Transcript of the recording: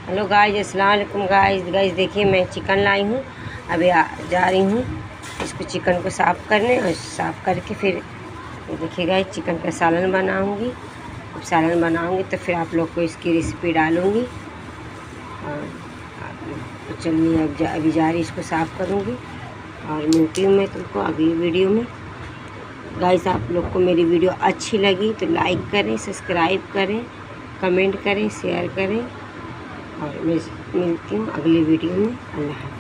Hello guys, अस्सलाम वालेकुम guys देखिए मैं चिकन लाई हूँ। अभी जा रही हूँ इसको चिकन को साफ़ करने और साफ़ करके फिर देखिए गाइस चिकन का सालन बनाऊँगी। जब सालन बनाऊँगी तो फिर आप लोग को इसकी रेसिपी डालूँगी। और तो चलिए अब अभी जा रही इसको साफ़ करूँगी और मिलती हूँ मैं तुमको अगली वीडियो में। गाइस आप लोग को मेरी वीडियो अच्छी लगी तो लाइक करें, सब्सक्राइब करें, कमेंट करें, शेयर करें और मैं मिलती हूँ अगली वीडियो में। अल्लाह हाफ़िज़।